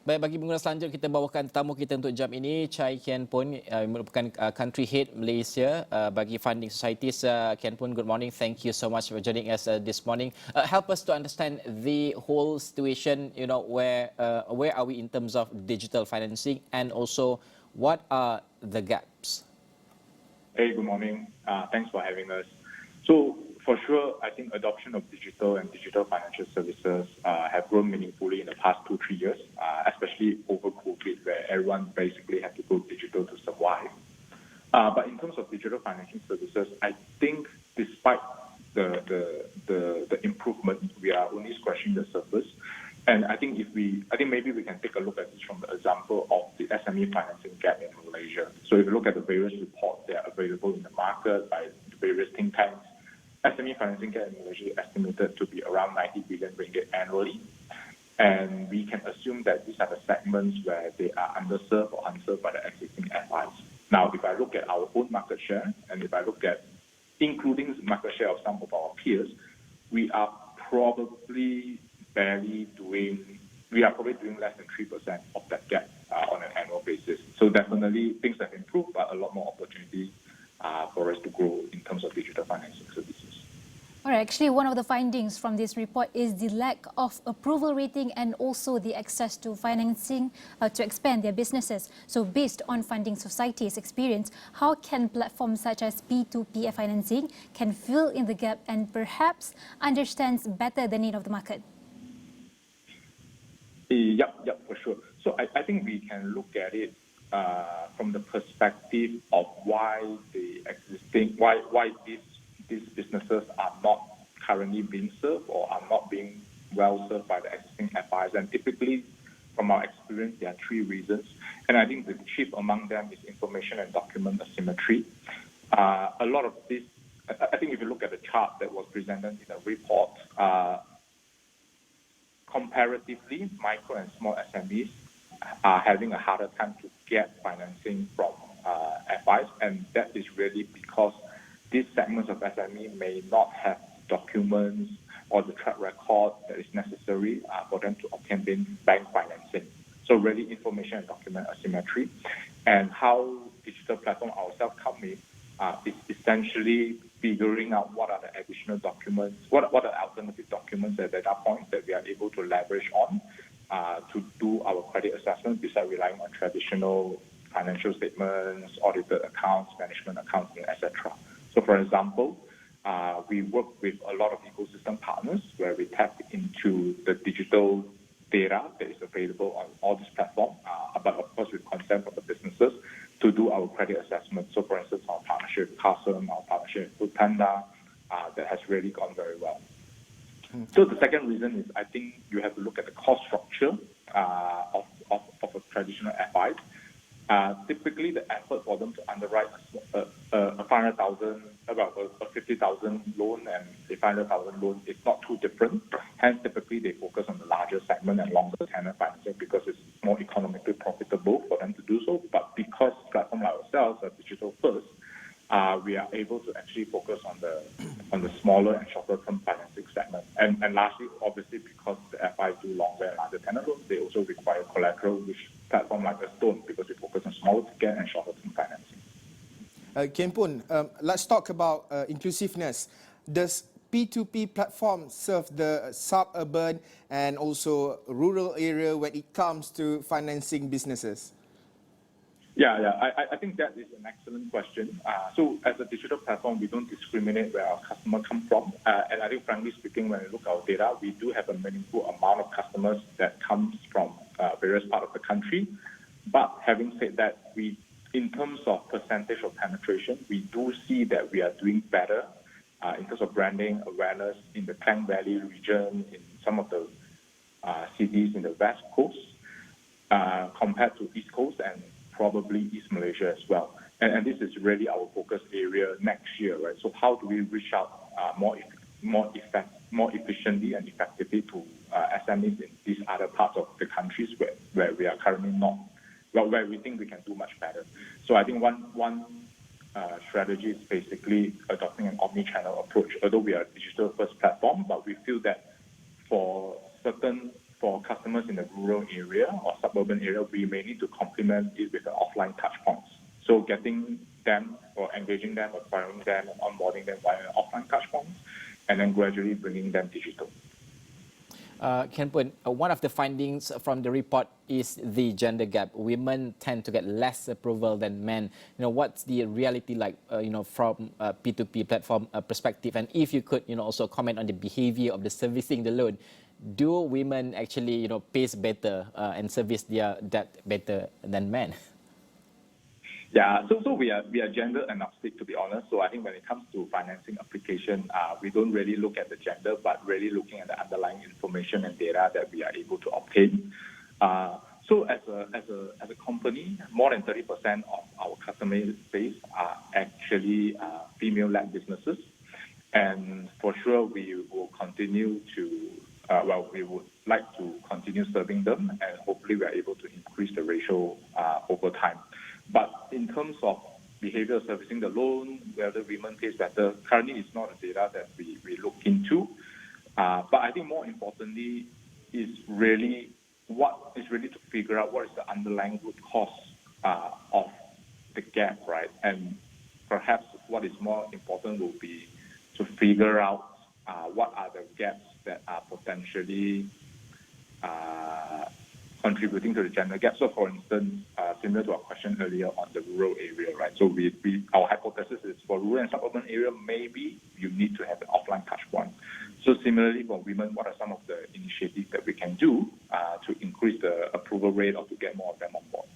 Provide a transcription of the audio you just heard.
Baik, bagi pengguna selanjutnya kita bawakan tetamu kita untuk jam ini, Kien Poon, merupakan country head Malaysia bagi funding societies. Kien Poon, good morning. Thank you so much for joining us this morning. Help us to understand the whole situation, where are we in terms of digital financing, and also what are the gaps? Hey, good morning. Thanks for having us. So, for sure, I think adoption of digital and digital financial services have grown meaningfully in the past 2-3 years, especially over COVID, where everyone basically had to go digital to survive. But in terms of digital financial services, I think despite the improvement, we are only scratching the surface. And I think maybe we can take a look at this from the example of the SME financing gap in Malaysia. So if you look at the various reports that are available in the market by various think tanks, SME financing gap in Malaysia is estimated to be around 90 billion ringgit annually. And we can assume that these are the segments where they are underserved or unserved by the existing FIs. Now, if I look at our own market share, and if I look at including market share of some of our peers, we are probably doing less than 3% of that gap on an annual basis. So definitely things have improved, but a lot more opportunity for us to grow in terms of digital financing services. All right, actually, one of the findings from this report is the lack of approval rating and also the access to financing to expand their businesses. So based on Funding Society's experience, how can platforms such as P2P financing can fill in the gap and perhaps understands better the need of the market? Yep, for sure. So I think we can look at it from the perspective of why these businesses are not currently being served or are not being well served by the existing FIs. And typically, from our experience, there are 3 reasons. And I think the chief among them is information and document asymmetry. A lot of this, I think if you look at the chart that was presented in the report, comparatively, micro and small SMEs are having a harder time to get financing from FIs. And that is really because these segments of SME may not have documents or the track record that is necessary for them to obtain bank financing. So really information and document asymmetry. And how digital platform ourselves come in is essentially figuring out what are the additional documents, what are the alternative documents and data points that we are able to leverage on to do our credit assessment besides relying on traditional financial statements, audited accounts, management accounts, etc. So, for example, we work with a lot of ecosystem partners where we tap into the digital data that is available on all these platforms, but of course with consent from the businesses to do our credit assessment. So, for instance, our partnership with Custom, our partnership with Foodpanda, that has really gone very well. So the second reason is I think you have to look at the cost structure of a traditional FI. Typically, the effort for them to underwrite a 500,000, about a 50,000 loan and a 500,000 loan is not too different. Hence, typically, they focus on the larger segment and longer tenor financing because it's more economically profitable for them to do so. But because platforms like ourselves are digital first, we are able to actually focus on the smaller and shorter term financing segment. And lastly, obviously, because the FIs do longer and larger tenor loans, they also require collateral, which platform like us don't, because we focus on smaller ticket and shorter term financing. Kien Poon, let's talk about inclusiveness. Does P2P platform serve the suburban and also rural area when it comes to financing businesses? I think that is an excellent question. So as a digital platform, we don't discriminate where our customers come from. And I think frankly speaking, when we look at our data, we do have a meaningful amount of customers that comes from various parts of the country. But having said that, in terms of percentage of penetration, we do see that we are doing better in terms of branding awareness in the Klang Valley region, in some of the cities in the West Coast, compared to East Coast and probably East Malaysia as well. And this is really our focus area next year, right? So how do we reach out more efficiently and effectively to SMEs in these other parts of the countries where we are currently not, where we think we can do much better. So I think one strategy is basically adopting an omni-channel approach. Although we are a digital first platform, but we feel that for certain for customers in the rural area or suburban area, we may need to complement it with the offline touch points. So getting them or engaging them, acquiring them, and onboarding them via offline touch points, and then gradually bringing them digital. Kien Poon, one of the findings from the report is the gender gap. Women tend to get less approval than men. What's the reality like, from a P2P platform perspective? And if you could, also comment on the behavior of the servicing the loan. Do women actually, pays better and service their debt better than men? Yeah, so we are gender agnostic, to be honest. So I think when it comes to financing application, we don't really look at the gender, but really looking at the underlying information and data that we are able to obtain. So as a company, more than 30% of our customer base are actually female-led businesses, and for sure we will continue to. We would like to continue serving them, and hopefully we are able to increase the ratio over time. But in terms of behavior servicing the loan, whether women pays better, currently it's not a data that we look into. But I think more importantly is really to figure out what is the underlying root cause of the gap, right? And perhaps what is more important will be to figure out what are the gaps that are potentially contributing to the gender gap. So, for instance, similar to our question earlier on the rural area, right? So, our hypothesis is for rural and suburban area, maybe you need to have an offline touch point. So, similarly for women, what are some of the initiatives that we can do to increase the approval rate or to get more of them on board?